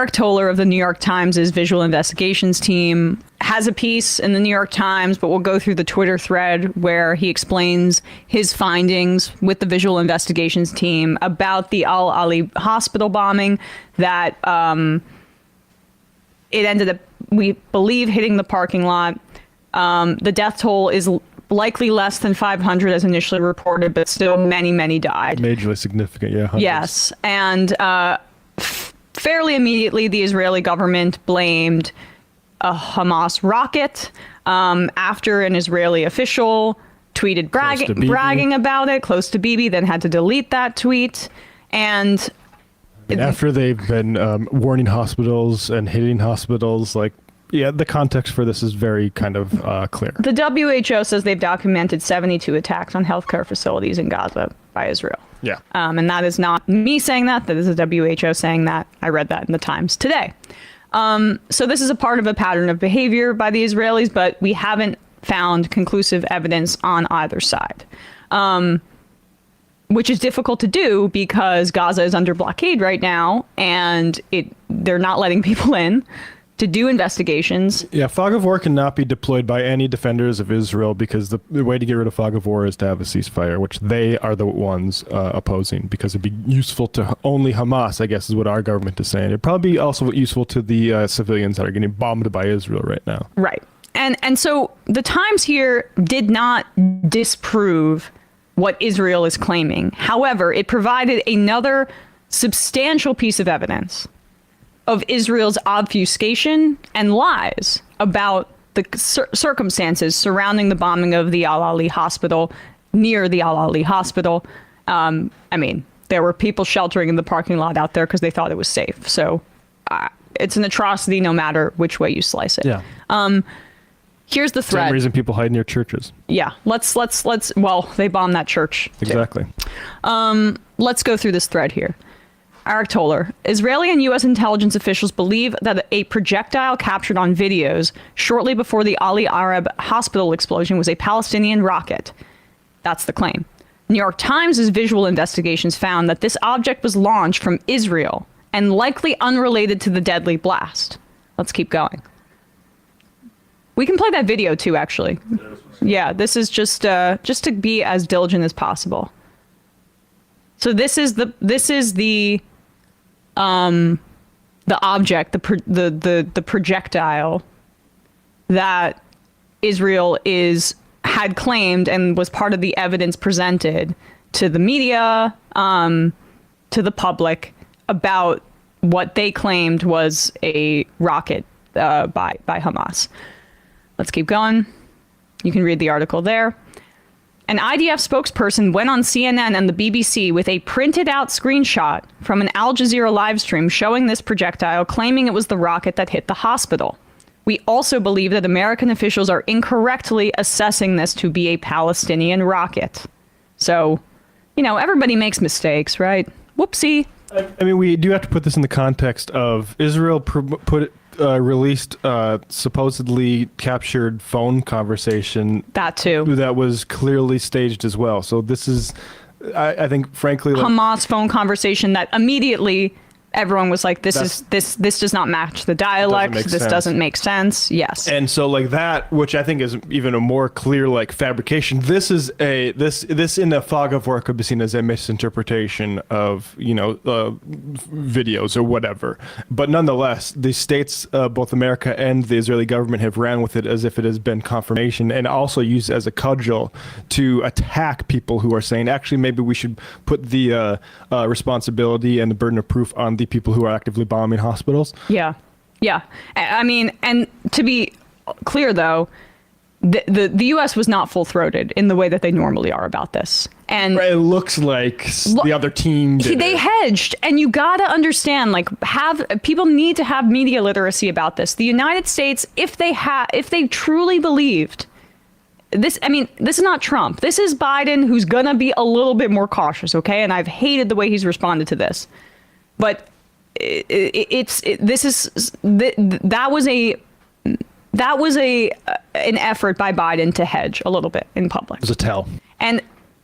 Eric Toller of the New York Times' visual investigations team has a piece in the New York Times, but we'll go through the Twitter thread where he explains his findings with the visual investigations team about the Al-Ali hospital bombing, that it ended up, we believe, hitting the parking lot. The death toll is likely less than 500 as initially reported, but still many, many died. Majorly significant, yeah. Hundreds. Yes, and fairly immediately, the Israeli government blamed a Hamas rocket after an Israeli official tweeted bragging about it, close to Bibi, then had to delete that tweet. And after they've been warning hospitals and hitting hospitals, like, yeah, the context for this is very kind of clear. The WHO says they've documented 72 attacks on healthcare facilities in Gaza by Israel. Yeah. And that is not me saying that. That is the WHO saying that. I read that in the Times today. So this is a part of a pattern of behavior by the Israelis, but we haven't found conclusive evidence on either side, which is difficult to do because Gaza is under blockade right now, and they're not letting people in to do investigations. Yeah, fog of war cannot be deployed by any defenders of Israel because the way to get rid of fog of war is to have a ceasefire, which they are the ones opposing, because it'd be useful to only Hamas, I guess is what our government is saying. It'd probably be also useful to the civilians that are getting bombed by Israel right now. Right. And so the Times here did not disprove what Israel is claiming. However, it provided another substantial piece of evidence of Israel's obfuscation and lies about the circumstances surrounding the bombing of the Al-Ali hospital, near the Al-Ali hospital. I mean, there were people sheltering in the parking lot out there because they thought it was safe. So it's an atrocity no matter which way you slice it. Yeah. Here's the thread. Same reason people hide near churches. Yeah. Let's, well, they bombed that church too. Exactly. Let's go through this thread here. Eric Toller. Israeli and U.S. intelligence officials believe that a projectile captured on videos shortly before the Ali Arab hospital explosion was a Palestinian rocket. That's the claim. New York Times' visual investigations found that this object was launched from Israel and likely unrelated to the deadly blast. Let's keep going. We can play that video too, actually. Yeah, this is just to be as diligent as possible. So this is the object, the projectile that Israel had claimed and was part of the evidence presented to the media, to the public, about what they claimed was a rocket by Hamas. Let's keep going. You can read the article there. An IDF spokesperson went on CNN and the BBC with a printed out screenshot from an Al Jazeera live stream showing this projectile, claiming it was the rocket that hit the hospital. We also believe that American officials are incorrectly assessing this to be a Palestinian rocket. So, you know, everybody makes mistakes, right? Whoopsie. I mean, we do have to put this in the context of Israel released supposedly captured phone conversation. That too. That was clearly staged as well. So this is, I think, frankly, like, Hamas phone conversation that immediately everyone was like, this does not match the dialect. This doesn't make sense. Yes. And so like that, which I think is even a more clear like fabrication. This is this in the fog of war could be seen as a misinterpretation of, you know, videos or whatever. But nonetheless, the states, both America and the Israeli government, have ran with it as if it has been confirmation, and also used it as a cudgel to attack people who are saying, actually, maybe we should put the responsibility and the burden of proof on the people who are actively bombing hospitals. Yeah. I mean, and to be clear, though, the U.S. was not full-throated in the way that they normally are about this. And it looks like the other team they hedged, and you gotta understand, like, people need to have media literacy about this. The United States, if they truly believed this, I mean, this is not Trump. This is Biden, who's gonna be a little bit more cautious, okay? And I've hated the way he's responded to this. But that was an effort by Biden to hedge a little bit in public. It was a tell. And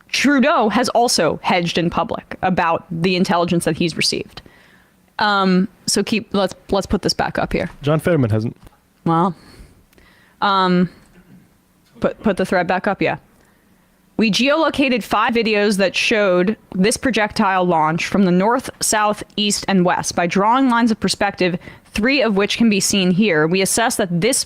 Trudeau has also hedged in public about the intelligence that he's received. So let's put this back up here. John Fetterman hasn't. Well, put the thread back up, yeah. We geolocated 5 videos that showed this projectile launch from the north, south, east, and west. By drawing lines of perspective, 3 of which can be seen here, we assessed that this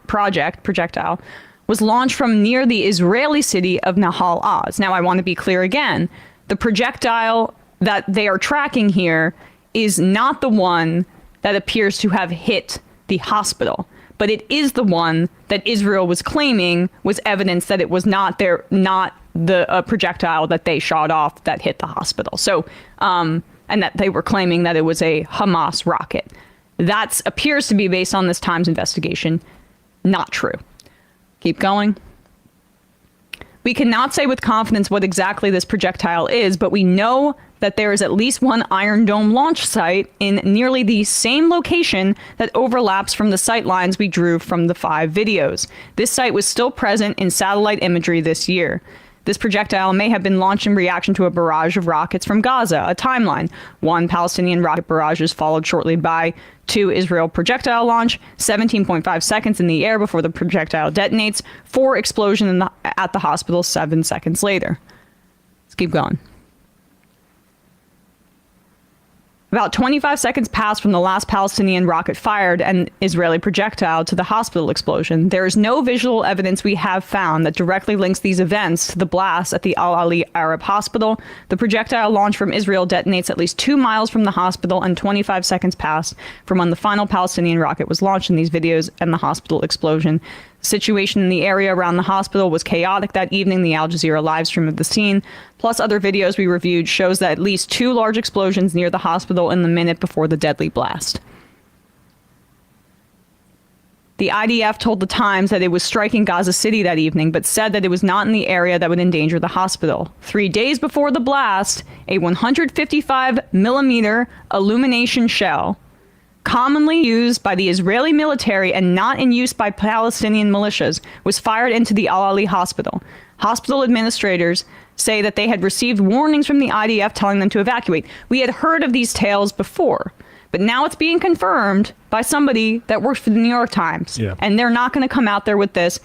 projectile was launched from near the Israeli city of Nahal Oz. Now, I want to be clear again. The projectile that they are tracking here is not the one that appears to have hit the hospital, but it is the one that Israel was claiming was evidence that it was not the projectile that they shot off that hit the hospital. So, and that they were claiming that it was a Hamas rocket. That appears to be, based on this Times investigation, not true. Keep going. We cannot say with confidence what exactly this projectile is, but we know that there is at least one Iron Dome launch site in nearly the same location that overlaps from the sight lines we drew from the 5 videos. This site was still present in satellite imagery this year. This projectile may have been launched in reaction to a barrage of rockets from Gaza. A timeline: 1 Palestinian rocket barrage is followed shortly by 2 Israel projectile launch, 17.5 seconds in the air before the projectile detonates, 4 explosion at the hospital 7 seconds later. Let's keep going. About 25 seconds passed from the last Palestinian rocket fired an Israeli projectile to the hospital explosion. There is no visual evidence we have found that directly links these events to the blast at the Al Ali Arab Hospital. The projectile launch from Israel detonates at least 2 miles from the hospital, and 25 seconds passed from when the final Palestinian rocket was launched in these videos and the hospital explosion. The situation in the area around the hospital was chaotic that evening. The Al Jazeera live stream of the scene, plus other videos we reviewed, shows that at least 2 large explosions near the hospital in the minute before the deadly blast. The IDF told the Times that it was striking Gaza City that evening, but said that it was not in the area that would endanger the hospital. 3 days before the blast, a 155 millimeter illumination shell, commonly used by the Israeli military and not in use by Palestinian militias, was fired into the Al Ali hospital. Hospital administrators say that they had received warnings from the IDF telling them to evacuate. We had heard of these tales before, but now it's being confirmed by somebody that works for the New York Times. Yeah. And they're not going to come out there with this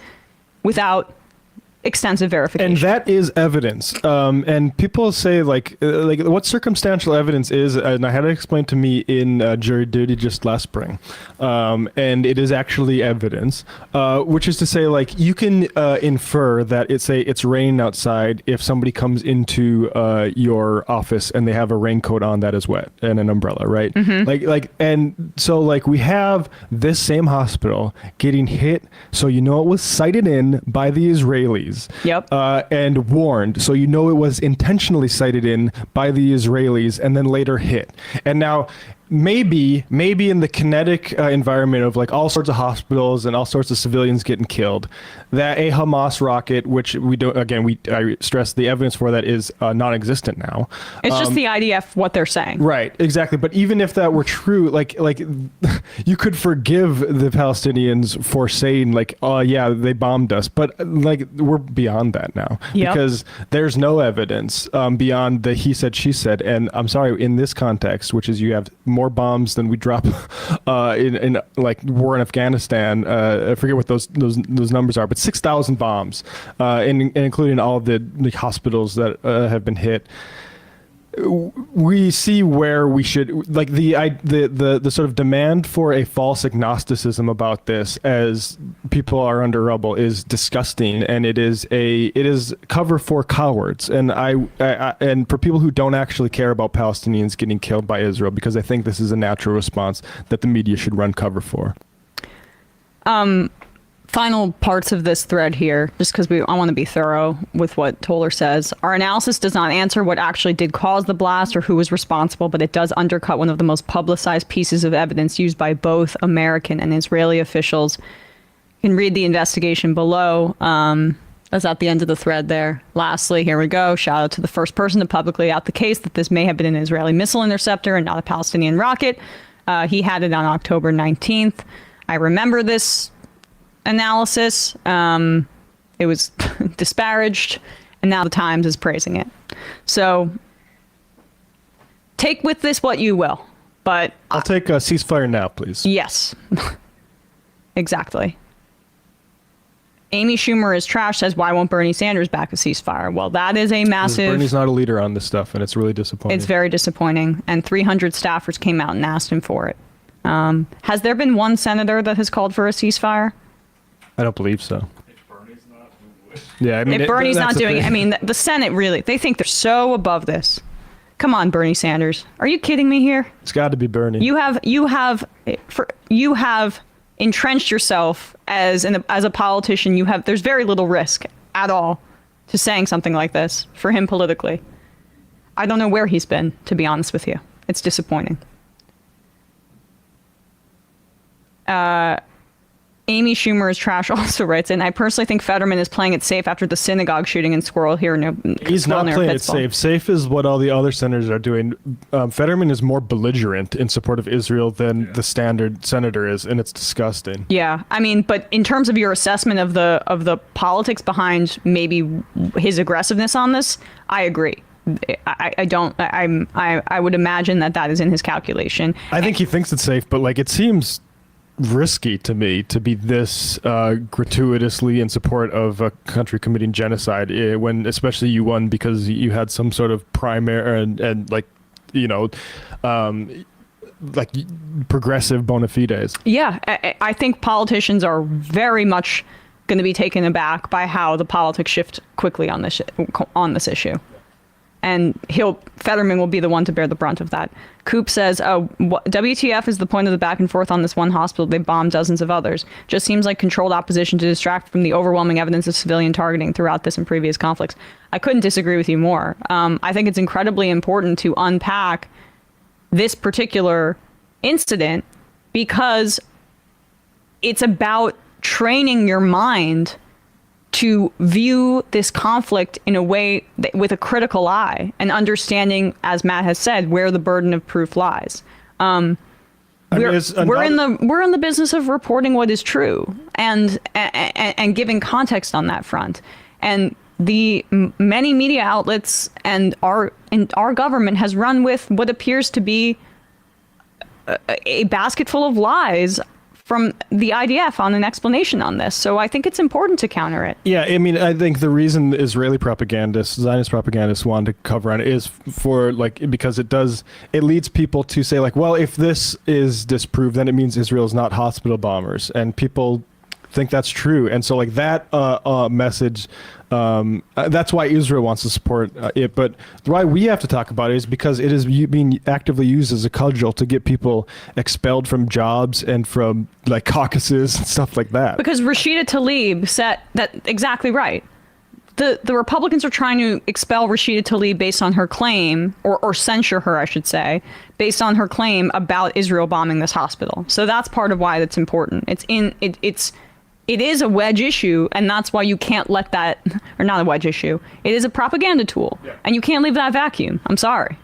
without extensive verification. And that is evidence. And people say like what circumstantial evidence is, and I had it explained to me in jury duty just last spring. And it is actually evidence, which is to say, like, you can infer that it's raining outside if somebody comes into your office and they have a raincoat on that is wet and an umbrella, right? Mm-hmm. And so we have this same hospital getting hit, so it was sighted in by the Israelis. Yep. And warned, so it was intentionally sighted in by the Israelis and then later hit. And now maybe in the kinetic environment of all sorts of hospitals and all sorts of civilians getting killed, that a Hamas rocket, which we don't, again, I stress the evidence for that is non-existent now. It's just the IDF, what they're saying. Right, exactly. But even if that were true, you could forgive the Palestinians for saying oh yeah, they bombed us, but we're beyond that now. Yep. Because there's no evidence beyond the he said, she said. And I'm sorry, in this context, which is you have more bombs than we drop in war in Afghanistan. I forget what those numbers are, but 6,000 bombs, and including all of the hospitals that have been hit. We see where we should the sort of demand for a false agnosticism about this as people are under rubble is disgusting, and it is cover for cowards, and and for people who don't actually care about Palestinians getting killed by Israel, because I think this is a natural response that the media should run cover for. Final parts of this thread here, just because I want to be thorough with what Toller says. Our analysis does not answer what actually did cause the blast or who was responsible, but it does undercut one of the most publicized pieces of evidence used by both American and Israeli officials. You can read the investigation below. That's at the end of the thread there. Lastly, here we go. Shout out to the first person to publicly out the case that this may have been an Israeli missile interceptor and not a Palestinian rocket. He had it on October 19th. I remember this analysis. It was disparaged, and now the Times is praising it. So take with this what you will. But I'll take a ceasefire now, please. yes, exactly. Amy Schumer is trash, says, why won't Bernie Sanders back a ceasefire? Well, that is a massive... Bernie's not a leader on this stuff, and it's really disappointing. It's very disappointing. And 300 staffers came out and asked him for it. Has there been one senator that has called for a ceasefire? I don't believe so. Yeah, I mean, If Bernie's that's not the doing it, thing. I mean, the Senate really, they think they're so above this. Come on, Bernie Sanders. Are you kidding me here? It's got to be Bernie. You have entrenched yourself as a politician. There's very little risk at all to saying something like this for him politically. I don't know where he's been, to be honest with you. It's disappointing. Amy Schumer is trash also writes in, I personally think Fetterman is playing it safe after the synagogue shooting in Squirrel Hill near He's not playing it safe. Safe is what all the other senators are doing. Fetterman is more belligerent in support of Israel than the standard senator is, and it's disgusting. Yeah, I mean, but in terms of your assessment of the politics behind maybe his aggressiveness on this, I agree. I would imagine that is in his calculation. I think he thinks it's safe, but like it seems risky to me to be this gratuitously in support of a country committing genocide when especially you won because you had some sort of primary and like like progressive bona fides. Yeah, I think politicians are very much going to be taken aback by how the politics shift quickly on this issue. And Fetterman will be the one to bear the brunt of that. Coop says, WTF is the point of the back and forth on this one hospital. They bombed dozens of others. Just seems like controlled opposition to distract from the overwhelming evidence of civilian targeting throughout this and previous conflicts. I couldn't disagree with you more. I think it's incredibly important to unpack this particular incident because it's about training your mind to view this conflict in a way with a critical eye and understanding, as Matt has said, where the burden of proof lies. We're in the business of reporting what is true and giving context on that front. And the many media outlets and our government has run with what appears to be a basket full of lies from the IDF on an explanation on this. So I think it's important to counter it. Yeah, I mean, I think the reason the Israeli propagandists, Zionist propagandists want to cover on it is because it leads people to say like, well, if this is disproved, then it means Israel is not hospital bombers. And people think that's true. And so like that message, that's why Israel wants to support it. But why we have to talk about it is because it is being actively used as a cudgel to get people expelled from jobs and from like caucuses and stuff like that. Because Rashida Tlaib said that exactly right. The Republicans are trying to expel Rashida Tlaib based on her claim, or censure her, I should say, based on her claim about Israel bombing this hospital. So that's part of why that's important. It is a wedge issue, and that's why you can't let that, or not a wedge issue. It is a propaganda tool, and you can't leave that vacuum. I'm sorry.